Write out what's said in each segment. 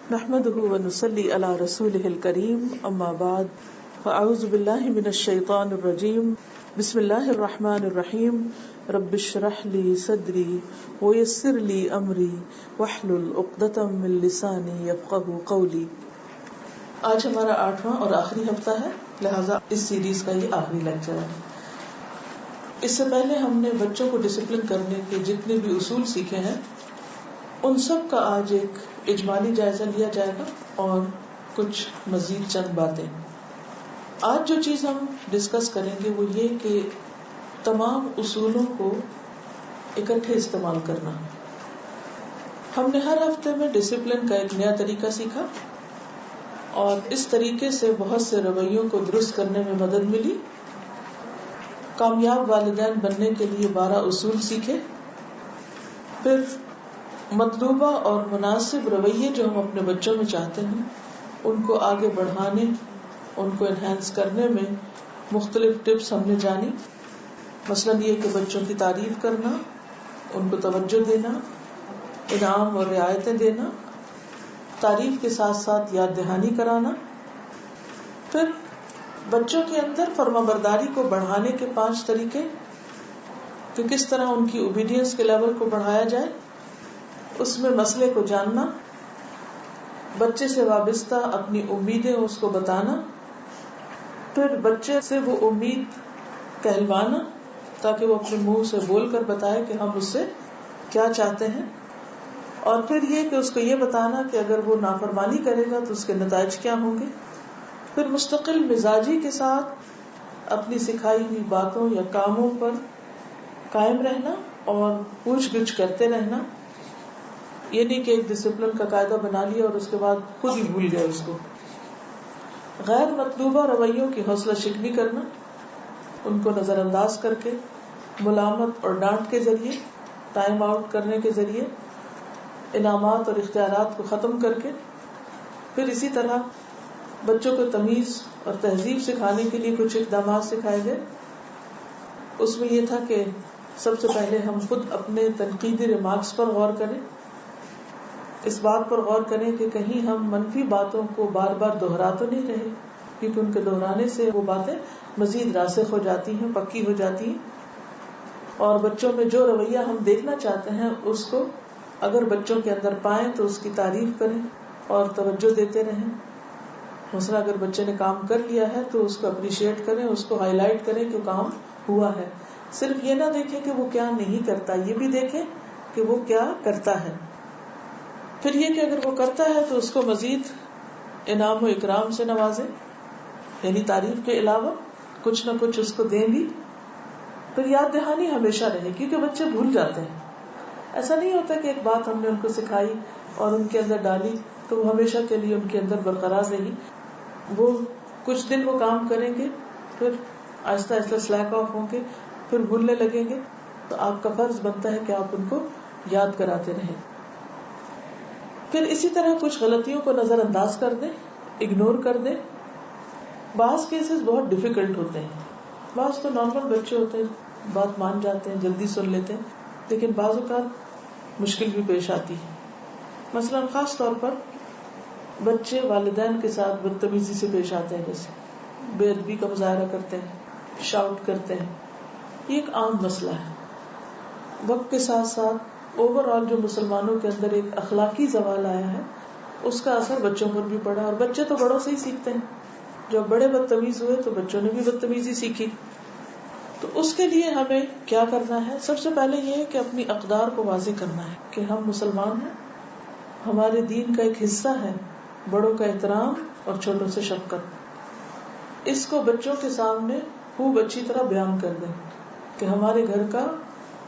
نحمده ونصلي على رسوله الكريم اما بعد فاعوذ بالله من الشيطان الرجيم بسم الله الرحمن الرحيم رب اشرح لي صدري ويسر لي امري واحلل عقدة من لساني يفقهوا قولي۔ آج ہمارا 8واں اور آخری ہفتہ ہے، لہذا اس سیریز کا یہ آخری لیکچر ہے۔ اس سے پہلے ہم نے بچوں کو ڈسپلن کرنے کے جتنے بھی اصول سیکھے ہیں ان سب کا آج ایک اجمالی جائزہ لیا جائے گا اور کچھ مزید چند باتیں۔ آج جو چیز ہم ڈسکس کریں گے وہ یہ کہ تمام اصولوں کو اکٹھے استعمال کرنا۔ ہم نے ہر ہفتے میں ڈسپلن کا ایک نیا طریقہ سیکھا اور اس طریقے سے بہت سے رویوں کو درست کرنے میں مدد ملی۔ کامیاب والدین بننے کے لیے 12 اصول سیکھے، پھر مطلوبہ اور مناسب رویے جو ہم اپنے بچوں میں چاہتے ہیں ان کو آگے بڑھانے، ان کو انہینس کرنے میں مختلف ٹپس ہم نے جانی۔ مثلاً یہ کہ بچوں کی تعریف کرنا، ان کو توجہ دینا، انعام اور رعایتیں دینا، تعریف کے ساتھ ساتھ یاد دہانی کرانا، پھر بچوں کے اندر فرمانبرداری کو بڑھانے کے 5 طریقے کہ کس طرح ان کی اوبیڈینس کے لیول کو بڑھایا جائے، اس میں مسئلے کو جاننا، بچے سے وابستہ اپنی امیدیں اس کو بتانا، پھر بچے سے وہ امید کہلوانا تاکہ وہ اپنے منہ سے بول کر بتائے کہ ہم اس سے کیا چاہتے ہیں، اور پھر یہ کہ اس کو یہ بتانا کہ اگر وہ نافرمانی کرے گا تو اس کے نتائج کیا ہوں گے۔ پھر مستقل مزاجی کے ساتھ اپنی سکھائی ہوئی باتوں یا کاموں پر قائم رہنا اور پوچھ گچھ کرتے رہنا، یہ نہیں کہ ایک ڈسپلن کا قاعدہ بنا لیا اور اس کے بعد خود ہی بھول گئے اس کو۔ غیر مطلوبہ رویوں کی حوصلہ شکنی کرنا، ان کو نظر انداز کر کے، ملامت اور ڈانٹ کے ذریعے، ٹائم آؤٹ کرنے کے ذریعے، انعامات اور اختیارات کو ختم کر کے۔ پھر اسی طرح بچوں کو تمیز اور تہذیب سکھانے کے لیے کچھ اقدامات سکھائے گئے۔ اس میں یہ تھا کہ سب سے پہلے ہم خود اپنے تنقیدی ریمارکس پر غور کریں، اس بات پر غور کریں کہ کہیں ہم منفی باتوں کو بار بار دہرا تو نہیں رہے، کیونکہ ان کے دہرانے سے وہ باتیں مزید راسخ ہو جاتی ہیں، پکی ہو جاتی ہیں، اور بچوں میں جو رویہ ہم دیکھنا چاہتے ہیں اس کو اگر بچوں کے اندر پائیں تو اس کی تعریف کریں اور توجہ دیتے رہیں۔ مثلا اگر بچے نے کام کر لیا ہے تو اس کو اپریشیٹ کریں، اس کو ہائی لائٹ کریں کہ کام ہوا ہے۔ صرف یہ نہ دیکھیں کہ وہ کیا نہیں کرتا، یہ بھی دیکھیں کہ وہ کیا کرتا ہے۔ پھر یہ کہ اگر وہ کرتا ہے تو اس کو مزید انعام و اکرام سے نوازیں، یعنی تعریف کے علاوہ کچھ نہ کچھ اس کو دیں بھی۔ پھر یاد دہانی ہمیشہ رہے، کیونکہ بچے بھول جاتے ہیں۔ ایسا نہیں ہوتا کہ ایک بات ہم نے ان کو سکھائی اور ان کے اندر ڈالی تو وہ ہمیشہ کے لیے ان کے اندر برقرار رہی۔ وہ کچھ دن وہ کام کریں گے، پھر آہستہ آہستہ سلیک آف ہوں گے، پھر بھولنے لگیں گے، تو آپ کا فرض بنتا ہے کہ آپ ان کو یاد کراتے رہیں۔ پھر اسی طرح کچھ غلطیوں کو نظر انداز کر دیں، اگنور کر دیں۔ بعض کیسز بہت ڈیفیکلٹ ہوتے ہیں، بعض تو نارمل بچے ہوتے ہیں، بات مان جاتے ہیں، جلدی سن لیتے ہیں، لیکن بعض اوقات مشکل بھی پیش آتی ہے۔ مثلا خاص طور پر بچے والدین کے ساتھ بدتمیزی سے پیش آتے ہیں، جیسے بے ادبی کا مظاہرہ کرتے ہیں، شاؤٹ کرتے ہیں، یہ ایک عام مسئلہ ہے۔ وقت کے ساتھ ساتھ اوور آل جو مسلمانوں کے اندر ایک اخلاقی زوال آیا ہے اس کا اثر بچوں پر بھی پڑا، اور بچے تو بڑوں سے ہی سیکھتے ہیں۔ جب بڑے بدتمیز ہوئے تو بچوں نے بھی بدتمیزی سیکھی۔ تو اس کے لیے ہمیں کیا کرنا ہے؟ سب سے پہلے یہ ہے کہ اپنی اقدار کو واضح کرنا ہے کہ ہم مسلمان ہیں، ہمارے دین کا ایک حصہ ہے بڑوں کا احترام اور چھوٹوں سے شفقت۔ اس کو بچوں کے سامنے خوب اچھی طرح بیان کر دیں کہ ہمارے گھر کا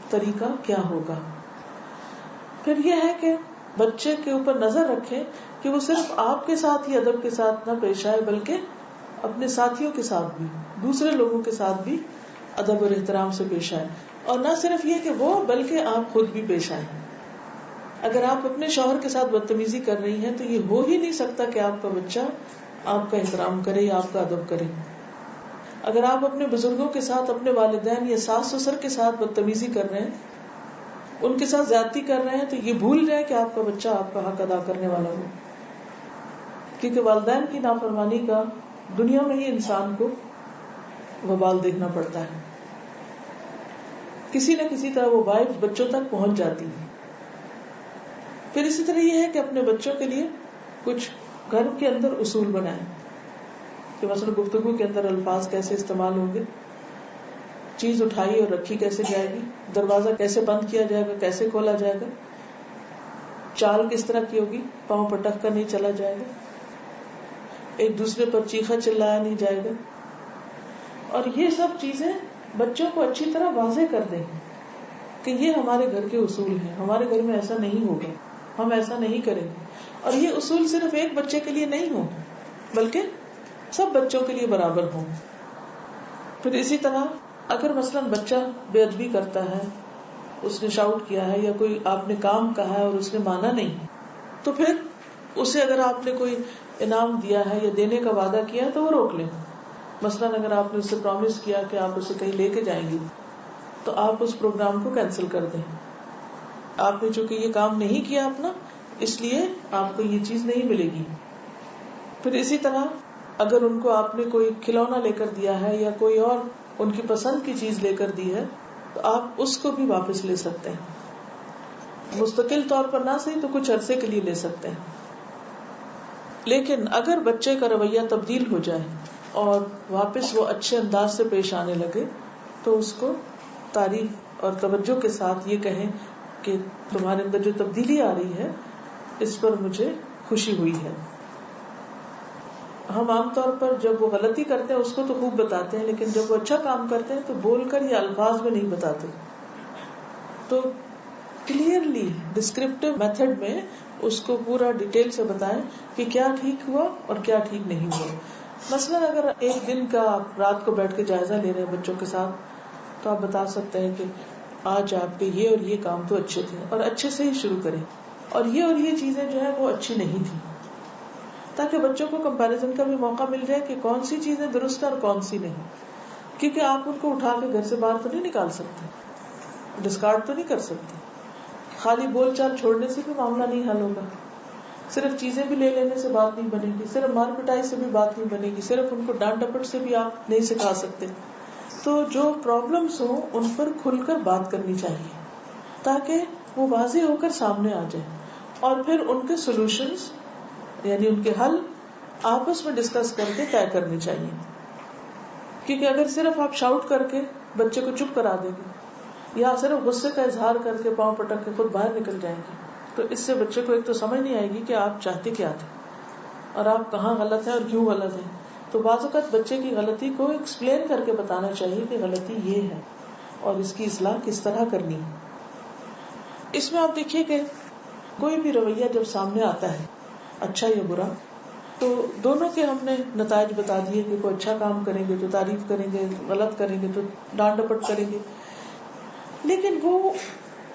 طریقہ کیا ہوگا۔ پھر یہ ہے کہ بچے کے اوپر نظر رکھیں کہ وہ صرف آپ کے ساتھ ہی ادب کے ساتھ نہ پیش آئے بلکہ اپنے ساتھیوں کے ساتھ بھی، دوسرے لوگوں کے ساتھ بھی ادب اور احترام سے پیش آئے، اور نہ صرف یہ کہ وہ بلکہ آپ خود بھی پیش آئیں۔ اگر آپ اپنے شوہر کے ساتھ بدتمیزی کر رہی ہیں تو یہ ہو ہی نہیں سکتا کہ آپ کا بچہ آپ کا احترام کرے یا آپ کا ادب کرے۔ اگر آپ اپنے بزرگوں کے ساتھ، اپنے والدین یا ساس سسر کے ساتھ بدتمیزی کر رہے ہیں، ان کے ساتھ زیادتی کر رہے ہیں، تو یہ بھول جائے کہ آپ کا بچہ آپ کا حق ادا کرنے والا ہو۔ کیونکہ والدین کی نافرمانی کا دنیا میں ہی انسان کو وبال دیکھنا پڑتا ہے. کسی نہ کسی طرح وہ وائب بچوں تک پہنچ جاتی ہے. پھر اسی طرح یہ ہے کہ اپنے بچوں کے لیے کچھ گھر کے اندر اصول بنائیں کہ مثلا گفتگو کے اندر الفاظ کیسے استعمال ہوں گے، چیز اٹھائی اور رکھی کیسے جائے گی، دروازہ کیسے بند کیا جائے گا، کیسے کھولا جائے گا، چال کس طرح کی ہوگی، پاؤں پٹک کر نہیں چلا جائے گا، ایک دوسرے پر چیخا چلایا نہیں جائے گا. اور یہ سب چیزیں بچوں کو اچھی طرح واضح کر دیں کہ یہ ہمارے گھر کے اصول ہیں، ہمارے گھر میں ایسا نہیں ہوگا، ہم ایسا نہیں کریں گے. اور یہ اصول صرف ایک بچے کے لیے نہیں ہوں بلکہ سب بچوں کے لیے برابر ہوں. پھر اسی طرح اگر مثلاً بچہ بے ادبی کرتا ہے، اس نے شاؤٹ کیا ہے یا کوئی آپ نے کام کہا ہے اور اس نے مانا نہیں، تو پھر اسے اگر آپ نے کوئی انعام دیا ہے یا دینے کا وعدہ کیا ہے تو وہ روک لیں. مثلاً اگر آپ نے اس سے پرومس کیا کہ آپ اسے کہیں لے کے جائیں گی تو آپ اس پروگرام کو کینسل کر دیں. آپ نے چونکہ یہ کام نہیں کیا اپنا، اس لیے آپ کو یہ چیز نہیں ملے گی. پھر اسی طرح اگر ان کو آپ نے کوئی کھلونا لے کر دیا ہے یا کوئی اور ان کی پسند کی چیز لے کر دی ہے تو آپ اس کو بھی واپس لے سکتے ہیں. مستقل طور پر نہ صحیح تو کچھ عرصے کے لیے لے سکتے ہیں. لیکن اگر بچے کا رویہ تبدیل ہو جائے اور واپس وہ اچھے انداز سے پیش آنے لگے تو اس کو تعریف اور توجہ کے ساتھ یہ کہیں کہ تمہارے اندر جو تبدیلی آ رہی ہے اس پر مجھے خوشی ہوئی ہے. ہم عام طور پر جب وہ غلطی کرتے ہیں اس کو تو خوب بتاتے ہیں، لیکن جب وہ اچھا کام کرتے ہیں تو بول کر یا الفاظ میں نہیں بتاتے. تو کلیئرلی ڈسکرپٹیو میتھڈ میں اس کو پورا ڈیٹیل سے بتائیں کہ کیا ٹھیک ہوا اور کیا ٹھیک نہیں ہوا. مثلاً اگر ایک دن کا آپ رات کو بیٹھ کے جائزہ لے رہے ہیں بچوں کے ساتھ تو آپ بتا سکتے ہیں کہ آج آپ کے یہ اور یہ کام تو اچھے تھے اور اچھے سے ہی شروع کریں، اور یہ چیزیں جو ہے وہ اچھی نہیں تھی، تاکہ بچوں کو کمپیریزن کا بھی موقع مل جائے کہ کون سی چیزیں درست اور کون سی نہیں. کیونکہ آپ ان کو اٹھا کے گھر سے باہر تو نہیں نکال سکتے، ڈسکارڈ تو نہیں کر سکتے. خالی بول چال چھوڑنے سے بھی معاملہ نہیں حل ہوگا، صرف چیزیں بھی لے لینے سے بات نہیں بنے گی، صرف مار پٹائی سے بھی بات نہیں بنے گی، صرف ان کو ڈانٹ ڈپٹ سے بھی آپ نہیں سکھا سکتے. تو جو پرابلمس ہوں ان پر کھل کر بات کرنی چاہیے تاکہ وہ واضح ہو کر سامنے آ جائے، اور پھر ان کے سولوشنز یعنی ان کے حل آپس میں ڈسکس کر کے طے کرنے چاہیے. کیونکہ اگر صرف آپ شاؤٹ کر کے بچے کو چپ کرا دیں گے یا صرف غصے کا اظہار کر کے پاؤں پٹک کے خود باہر نکل جائیں گے تو اس سے بچے کو ایک تو سمجھ نہیں آئے گی کہ آپ چاہتے کیا تھے اور آپ کہاں غلط ہیں اور کیوں غلط ہیں. تو بعض اوقات بچے کی غلطی کو ایکسپلین کر کے بتانا چاہیے کہ غلطی یہ ہے اور اس کی اصلاح کس طرح کرنی ہے. اس میں آپ دیکھیے کہ کوئی بھی رویہ جب سامنے آتا ہے اچھا یا برا تو دونوں کے ہم نے نتائج بتا دیے کہ کوئی اچھا کام کریں گے تو تعریف کریں گے، غلط کریں گے تو ڈانٹ ڈپٹ کریں گے، لیکن وہ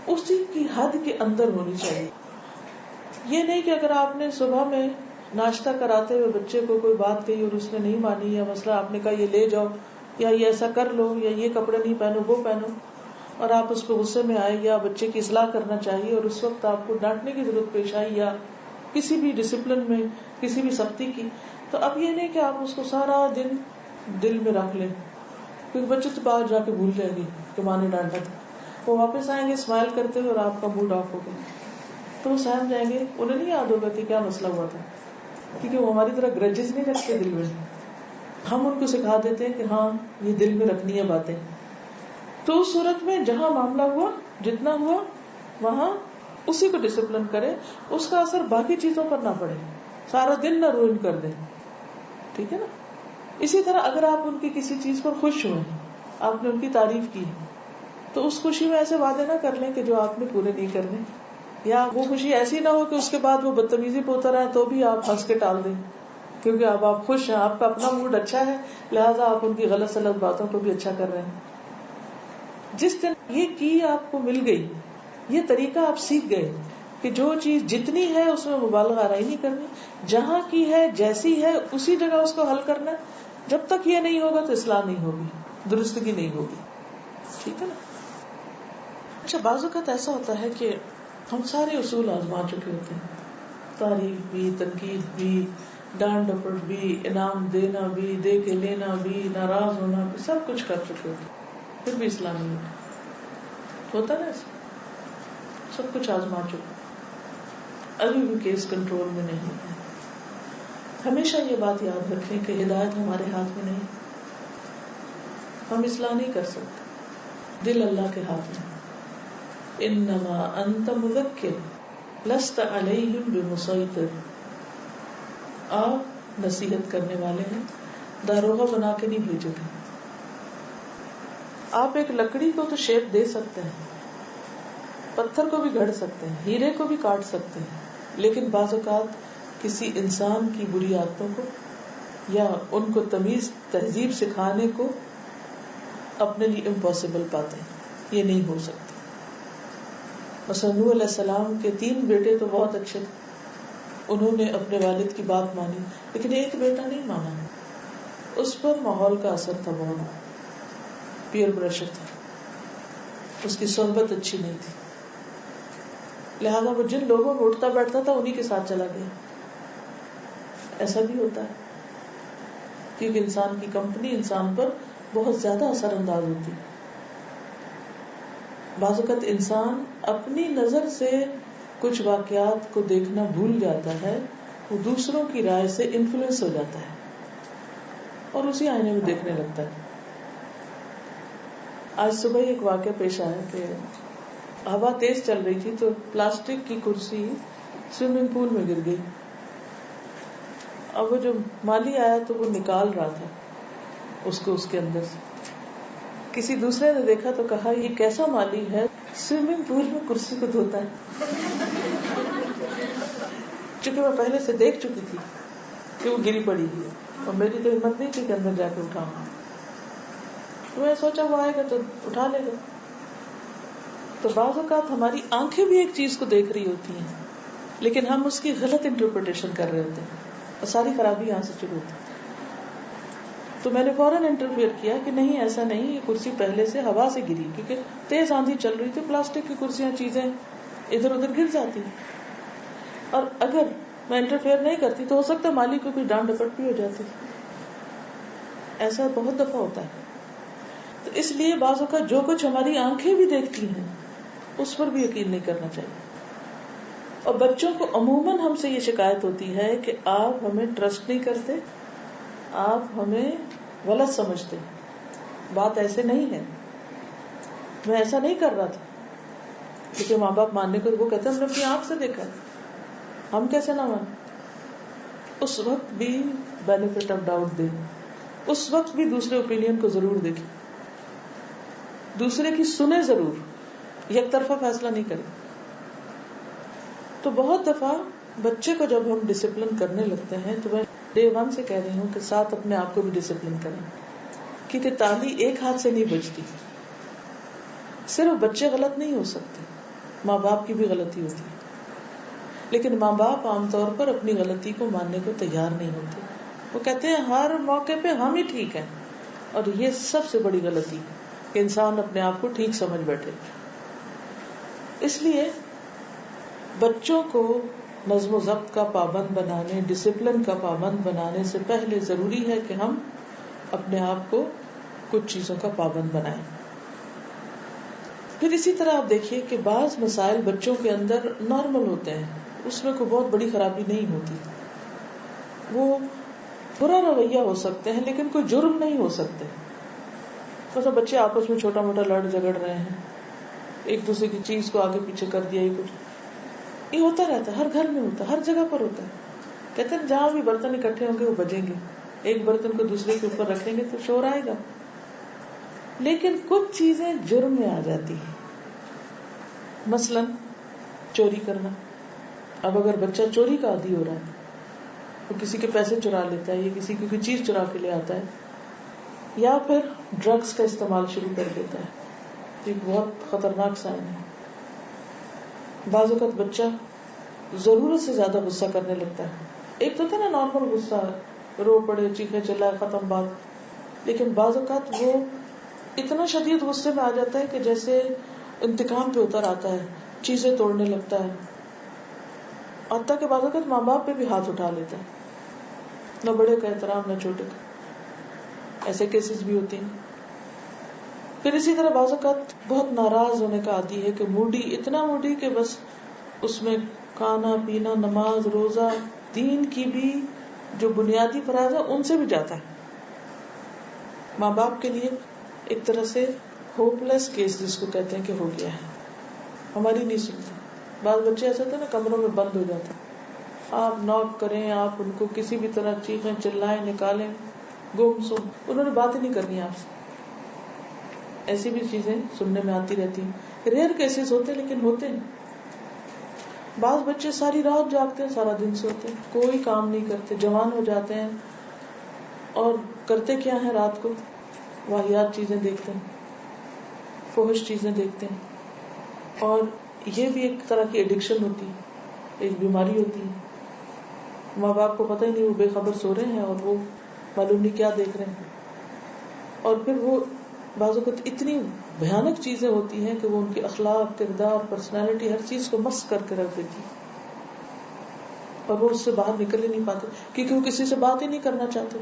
اسی کی حد کے اندر ہونی چاہیے. یہ نہیں کہ اگر آپ نے صبح میں ناشتہ کراتے ہوئے بچے کو کوئی بات کہی اور اس نے نہیں مانی، یا مسئلہ آپ نے کہا یہ لے جاؤ یا یہ ایسا کر لو یا یہ کپڑے نہیں پہنو وہ پہنو، اور آپ اس پہ غصے میں آئے یا بچے کی اصلاح کرنا چاہیے اور اس وقت آپ کو ڈانٹنے کی ضرورت پیش آئی یا کسی بھی ڈسپلن میں کسی بھی سختی کی، تو اب یہ نہیں کہ آپ اس کو سارا دن دل میں رکھ لیں، کیونکہ بچے تو باہر جا کے بھول جائیں گے کہ ماں نے ڈانٹا تھا. وہ واپس آئیں گے اسمائل کرتے ہوئے اور آپ کا موڈ آف ہوگا تو وہ سہم جائیں گے، انہیں نہیں یاد ہوگا کہ کیا مسئلہ ہوا تھا، کیونکہ وہ ہماری طرح گرجز نہیں رکھتے دل میں. ہم ان کو سکھا دیتے ہیں کہ ہاں یہ دل میں رکھنی ہے باتیں. تو اس صورت میں جہاں معاملہ ہوا جتنا ہوا وہاں اسی کو ڈسپلن کرے، اس کا اثر باقی چیزوں پر نہ پڑے، سارا دن نہ روئن کر دیں. ٹھیک ہے نا. اسی طرح اگر آپ ان کی کسی چیز پر خوش ہوئے، آپ نے ان کی تعریف کی تو اس خوشی میں ایسے وعدے نہ کر لیں کہ جو آپ نے پورے نہیں کرنے، یا وہ خوشی ایسی نہ ہو کہ اس کے بعد وہ بدتمیزی پہ اتر آئے تو بھی آپ ہنس کے ٹال دیں، کیونکہ اب آپ خوش ہیں، آپ کا اپنا موڈ اچھا ہے، لہٰذا آپ ان کی غلط سلط باتوں کو بھی اچھا کر رہے ہیں. جس دن یہ کی آپ کو مل گئی، یہ طریقہ آپ سیکھ گئے کہ جو چیز جتنی ہے اس میں مبالغہ آرائی نہیں کرنی، جہاں کی ہے جیسی ہے اسی جگہ اس کو حل کرنا. جب تک یہ نہیں ہوگا تو اصلاح نہیں ہوگی، درستگی نہیں ہوگی. ٹھیک ہے نا. اچھا بعض اوقات ایسا ہوتا ہے کہ ہم سارے اصول آزما چکے ہوتے ہیں، تعریف بھی، تنقید بھی، ڈانٹ ڈپٹ بھی، انعام دینا بھی، دے کے لینا بھی، ناراض ہونا بھی، سب کچھ کر چکے ہوتے، پھر بھی اسلام نہیں ہوتا نا ایسا، سب کچھ آزما چکے، ابھی بھی کیس کنٹرول میں نہیں ہے. ہمیشہ یہ بات یاد رکھیں کہ ہدایت ہمارے ہاتھ میں نہیں، ہم اصلاح نہیں کر سکتے، دل اللہ کے ہاتھ میں. انما انت مذکر لست علیہم بمسیطر، آپ نصیحت کرنے والے ہیں، داروغہ بنا کے نہیں بھیجے گئے. آپ ایک لکڑی کو تو شیپ دے سکتے ہیں، پتھر کو بھی گھڑ سکتے ہیں، ہیرے کو بھی کاٹ سکتے ہیں، لیکن بعض اوقات کسی انسان کی بری عادتوں کو یا ان کو تمیز تہذیب سکھانے کو اپنے لیے امپاسبل پاتے ہیں، یہ نہیں ہو سکتا. مثلا نوح علیہ السلام کے 3 بیٹے تو بہت اچھے تھے، انہوں نے اپنے والد کی بات مانی، لیکن ایک بیٹا نہیں مانا، اس پر ماحول کا اثر تھا، بہت پیئر پریشر تھا، اس کی صحبت اچھی نہیں تھی، لہذا وہ جن لوگوں میں اٹھتا بیٹھتا تھا انہی کے ساتھ چلا گیا. ایسا بھی ہوتا ہے کیونکہ انسان کی کمپنی انسان پر بہت زیادہ اثر انداز ہوتی. بعض اوقات انسان اپنی نظر سے کچھ واقعات کو دیکھنا بھول جاتا ہے، وہ دوسروں کی رائے سے انفلوئنس ہو جاتا ہے اور اسی آئینے میں دیکھنے لگتا ہے. آج صبح ایک واقعہ پیش آیا کہ ہوا تیز چل رہی تھی تو پلاسٹک کی کرسی سوئمنگ پول میں گر گئی. اب وہ جو مالی آیا تو وہ نکال رہا تھا اس کو اس کے اندر سے. کسی دوسرے نے دیکھا تو کہا یہ کیسا مالی ہے سوئمنگ پول میں کرسی کو دھوتا ہے. چونکہ میں پہلے سے دیکھ چکی تھی کہ وہ گری پڑی ہے اور میری تو ہمت نہیں تھی کہ اندر جا کے اٹھاؤں، تو میں سوچا وہ آئے گا تو اٹھا لے گا. تو بعض اوقات ہماری آنکھیں بھی ایک چیز کو دیکھ رہی ہوتی ہیں لیکن ہم اس کی غلط انٹرپریٹیشن کر رہے ہوتے ہیں اور ساری خرابی یہاں سے شروع ہوتی ہے. تو میں نے فوراً انٹرفیئر کیا کہ نہیں ایسا نہیں، یہ کرسی پہلے سے ہوا سے گری، کیونکہ تیز آندھی چل رہی تھی، پلاسٹک کی کرسیاں چیزیں ادھر ادھر گر جاتی، اور اگر میں انٹرفیئر نہیں کرتی تو ہو سکتا ہے مالی کو کوئی ڈانٹ ڈپٹ بھی ہو جاتی. ایسا بہت دفعہ ہوتا ہے. تو اس لیے بعض اوقات جو کچھ ہماری آنکھیں بھی دیکھتی ہیں اس پر بھی یقین نہیں کرنا چاہیے. اور بچوں کو عموماً ہم سے یہ شکایت ہوتی ہے کہ آپ ہمیں ٹرسٹ نہیں کرتے، آپ ہمیں غلط سمجھتے. بات ایسے نہیں ہے، میں ایسا نہیں کر رہا تھا، لیکن ماں باپ ماننے کو وہ کہتے ہیں ہم نے اپنی آنکھ سے دیکھا ہے، ہم کیسے نہ مانیں. اس وقت بھی بینیفٹ آف ڈاؤٹ دیں، اس وقت بھی دوسرے اوپینین کو ضرور دیکھیں، دوسرے کی سنیں ضرور، یک طرفہ فیصلہ نہیں کریں. تو بہت دفعہ بچے کو جب ہم ڈسپلن کرنے لگتے ہیں تو میں ڈے 1 سے کہہ رہی ہوں کہ ساتھ اپنے آپ کو بھی ڈسپلن کریں، کیونکہ تالی ایک ہاتھ سے نہیں بجتی. صرف بچے غلط نہیں ہو سکتے، ماں باپ کی بھی غلطی ہوتی ہے، لیکن ماں باپ عام طور پر اپنی غلطی کو ماننے کو تیار نہیں ہوتے. وہ کہتے ہیں ہر موقع پہ ہم ہی ٹھیک ہیں، اور یہ سب سے بڑی غلطی ہے کہ انسان اپنے آپ کو ٹھیک سمجھ بیٹھے. اس لیے بچوں کو نظم و ضبط کا پابند بنانے، ڈسپلن کا پابند بنانے سے پہلے ضروری ہے کہ ہم اپنے آپ کو کچھ چیزوں کا پابند بنائیں. پھر اسی طرح آپ دیکھیے کہ بعض مسائل بچوں کے اندر نارمل ہوتے ہیں، اس میں کوئی بہت بڑی خرابی نہیں ہوتی، وہ برا رویہ ہو سکتے ہیں لیکن کوئی جرم نہیں ہو سکتے. مثلا بچے آپس میں چھوٹا موٹا لڑ جھگڑ رہے ہیں، ایک دوسرے کی چیز کو آگے پیچھے کر دیا، یہ کچھ یہ ہوتا رہتا ہے، ہر گھر میں ہوتا ہے، ہر جگہ پر ہوتا ہے. کہتے ہیں جہاں بھی برتن اکٹھے ہوں گے وہ بجیں گے، ایک برتن کو دوسرے کے اوپر رکھیں گے تو شور آئے گا. لیکن کچھ چیزیں جرم میں آ جاتی ہیں، مثلا چوری کرنا. اب اگر بچہ چوری کا عادی ہو رہا ہے، وہ کسی کے پیسے چرا لیتا ہے یا کسی کی کوئی چیز چرا کے لے آتا ہے، یا پھر ڈرگس کا استعمال شروع کر دیتا ہے، یہ بہت خطرناک سائن ہے. بعض اوقات بچہ ضرورت سے زیادہ غصہ کرنے لگتا ہے. ایک تو تھا نا نارمل غصہ، رو پڑے چیخے چلائے ختم بات، لیکن بعض اوقات وہ اتنا شدید غصے میں آ جاتا ہے کہ جیسے انتقام پہ اتر آتا ہے، چیزیں توڑنے لگتا ہے، حتیٰ کہ بعض اوقات ماں باپ پہ بھی ہاتھ اٹھا لیتا ہے. نہ بڑے کا احترام نہ چھوٹے کا. ایسے کیسز بھی ہوتے ہیں. پھر اسی طرح بعض اوقات بہت ناراض ہونے کا عادی ہے کہ موڈی، اتنا موڈی کہ بس اس میں کھانا پینا، نماز روزہ، دین کی بھی جو بنیادی فرائض ہے ان سے بھی جاتا ہے. ماں باپ کے لیے ایک طرح سے ہوپ لیس کیس جس کو کہتے ہیں کہ ہو گیا ہے، ہماری نہیں سنتے. بعض بچے ایسے ہوتے ہیں نا کمروں میں بند ہو جاتے ہیں، آپ نوک کریں، آپ ان کو کسی بھی طرح چیخیں چلائیں نکالیں، گم سم، انہوں نے بات ہی نہیں کرنی آپ سے. ایسی بھی چیزیں سننے میں آتی رہتی ہیں. ریئر کیسز ہوتے ہیں لیکن ہوتے ہیں. بعض بچے ساری رات جاگتے ہیں، سارا دن سوتے ہیں، کوئی کام نہیں کرتے، جوان ہو جاتے ہیں اور کرتے کیا ہیں؟ رات کو واہیات چیزیں دیکھتے ہیں، فحش چیزیں دیکھتے ہیں. اور یہ بھی ایک طرح کی ایڈکشن ہوتی ہے، ایک بیماری ہوتی ہے. ماں باپ کو پتہ ہی نہیں، وہ بے خبر سو رہے ہیں اور وہ معلوم نہیں کیا دیکھ رہے ہیں. اور پھر وہ بعض اوقات اتنی بھیانک چیزیں ہوتی ہیں کہ وہ ان کے اخلاق، کردار، پرسنالٹی، ہر چیز کو مس کر کے رکھ دیتی ہے اور وہ اس سے باہر نکل ہی نہیں پاتے کیونکہ وہ کسی سے بات ہی نہیں کرنا چاہتے.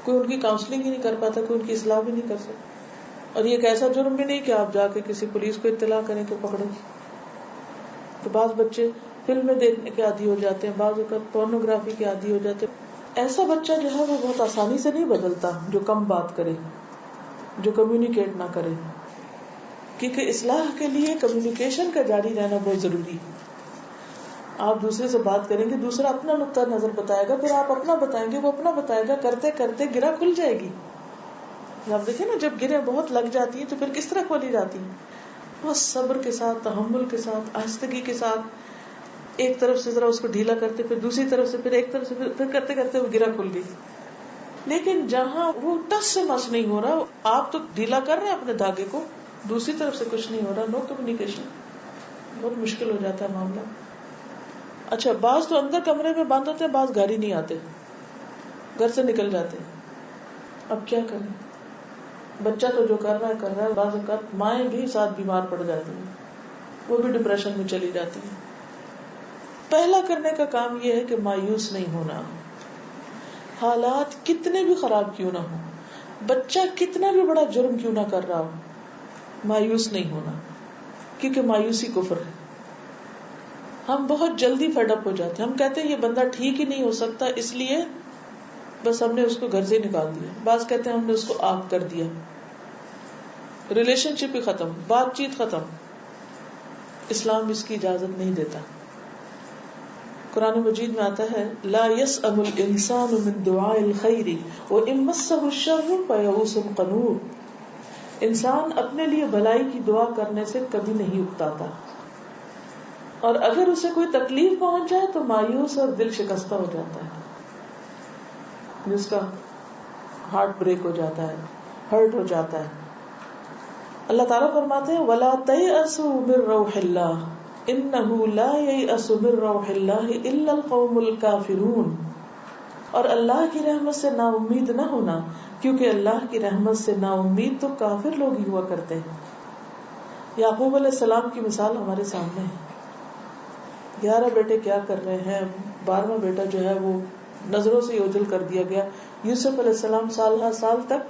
کوئی ان کی کاؤنسلنگ ہی نہیں کر پاتا، کوئی ان کی اصلاح بھی نہیں کر سکتا. اور یہ ایک ایسا جرم بھی نہیں کہ آپ جا کے کسی پولیس کو اطلاع کریں کہ پکڑیں. تو بعض بچے فلمیں دیکھنے کے عادی ہو جاتے ہیں، بعض اوقات پورنوگرافی کے عادی ہو جاتے ہیں. ایسا بچہ جو ہے وہ بہت آسانی سے نہیں بدلتا جو کم بات کرے، جو کمیونیکیٹ نہ کرے، کیونکہ اصلاح کے لیے کمیونیکیشن کا جاری رہنا بہت ضروری ہے. آپ دوسرے سے بات کریں گے، دوسرا اپنا نقطہ نظر بتائے گا، پھر آپ اپنا بتائیں گے، وہ اپنا بتائے گا، کرتے کرتے گرہ کھل جائے گی. آپ دیکھیں نا، جب گرہ بہت لگ جاتی ہے تو پھر کس طرح کھولی جاتی ہے؟ بہت صبر کے ساتھ، تحمل کے ساتھ، آہستگی کے ساتھ، ایک طرف سے ذرا اس کو ڈھیلا کرتے، پھر دوسری طرف سے، پھر ایک طرف سے، پھر کرتے کرتے وہ گرہ کھل گئی. لیکن جہاں وہ ٹس سے مس نہیں ہو رہا، آپ تو ڈھیلا کر رہے ہیں اپنے دھاگے کو، دوسری طرف سے کچھ نہیں ہو رہا، نو کمیونیکیشن، بہت مشکل ہو جاتا ہے معاملہ. اچھا، بعض تو اندر کمرے میں بند ہوتے ہیں، بعض گھر ہی نہیں آتے، گھر سے نکل جاتے ہیں. اب کیا کریں؟ بچہ تو جو کر رہا ہے. بعض اوقات مائیں بھی ساتھ بیمار پڑ جاتی ہیں، وہ بھی ڈپریشن میں چلی جاتی ہیں. پہلا کرنے کا کام یہ ہے کہ مایوس نہیں ہونا. حالات کتنے بھی خراب کیوں نہ ہو، بچہ کتنا بھی بڑا جرم کیوں نہ کر رہا ہو، مایوس نہیں ہونا، کیونکہ مایوسی کفر ہے. ہم بہت جلدی فیڈ اپ ہو جاتے ہیں، ہم کہتے ہیں یہ بندہ ٹھیک ہی نہیں ہو سکتا، اس لیے بس ہم نے اس کو گھر سے نکال دیا. بعض کہتے ہیں ہم نے اس کو آگ کر دیا، ریلیشن شپ ہی ختم، بات چیت ختم. اسلام اس کی اجازت نہیں دیتا. قرآن مجید میں آتا ہے لا يسأم الانسان من دعاء الخیر وان مسه الشر فیئوس قنوط. انسان اپنے لیے بھلائی کی دعا کرنے سے کبھی نہیں اکتاتا، اور اگر اسے کوئی تکلیف پہنچ جائے تو مایوس اور دل شکستہ ہو جاتا ہے، جس کا ہارٹ بریک ہو جاتا ہے، ہرٹ ہو جاتا ہے. اللہ تعالیٰ فرماتے ہیں وَلَا تَيْأَسُوا مِن رَوْحِ اللَّهِ إِنَّهُ لَا يَيْأَسُ مِن رَوْحِ اللَّهِ إِلَّا الْقَوْمُ الْكَافِرُونَ. اور اللہ کی رحمت سے نا امید نہ ہونا، کیونکہ اللہ کی رحمت سے نا امید تو کافر لوگ ہی ہوا کرتے ہیں. یعقوب علیہ السلام کی مثال ہمارے سامنے ہے. 11 بیٹے کیا کر رہے ہیں، 12واں بیٹا جو ہے وہ نظروں سے اوجھل کر دیا گیا. یوسف علیہ السلام سال ہر سال تک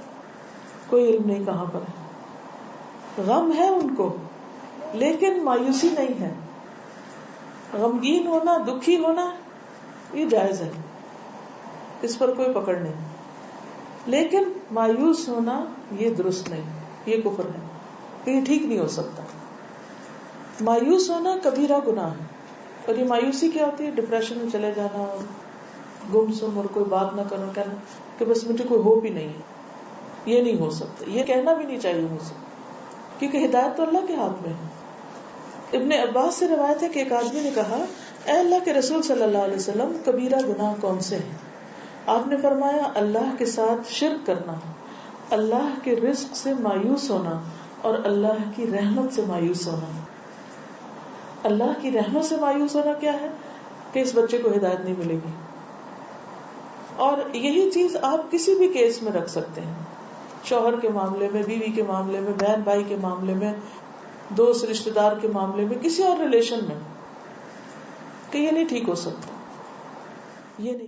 کوئی علم نہیں کہاں پر ہے. غم ہے ان کو لیکن مایوسی نہیں ہے. غمگین ہونا، دکھی ہونا یہ جائز ہے، اس پر کوئی پکڑ نہیں، لیکن مایوس ہونا یہ درست نہیں، یہ کفر ہے، یہ ٹھیک نہیں ہو سکتا. مایوس ہونا کبیرہ گناہ ہے. اور یہ مایوسی کیا ہوتی ہے؟ ڈپریشن میں چلے جانا اور گم سم اور کوئی بات نہ کرنا، کہنا کہ بس مجھے کوئی ہوپ ہی نہیں ہے. یہ نہیں ہو سکتا، یہ کہنا بھی نہیں چاہیے مجھ سے، کیونکہ ہدایت تو اللہ کے ہاتھ میں ہے. ابن عباس سے روایت ہے کہ ایک آدمی نے کہا اے اللہ کے رسول صلی اللہ علیہ وسلم، کبیرہ گناہ کون سے ہیں؟ آپ نے فرمایا اللہ کے ساتھ شرک کرنا، اللہ کے رزق سے مایوس ہونا اور اللہ کی رحمت سے مایوس ہونا. اللہ کی رحمت سے مایوس ہونا کیا ہے؟ کہ اس بچے کو ہدایت نہیں ملے گی. اور یہی چیز آپ کسی بھی کیس میں رکھ سکتے ہیں، شوہر کے معاملے میں، بیوی کے معاملے میں، بہن بھائی کے معاملے میں، دوست رشتہ دار کے معاملے میں، کسی اور ریلیشن میں، کہ یہ نہیں ٹھیک ہو سکتا، یہ نہیں.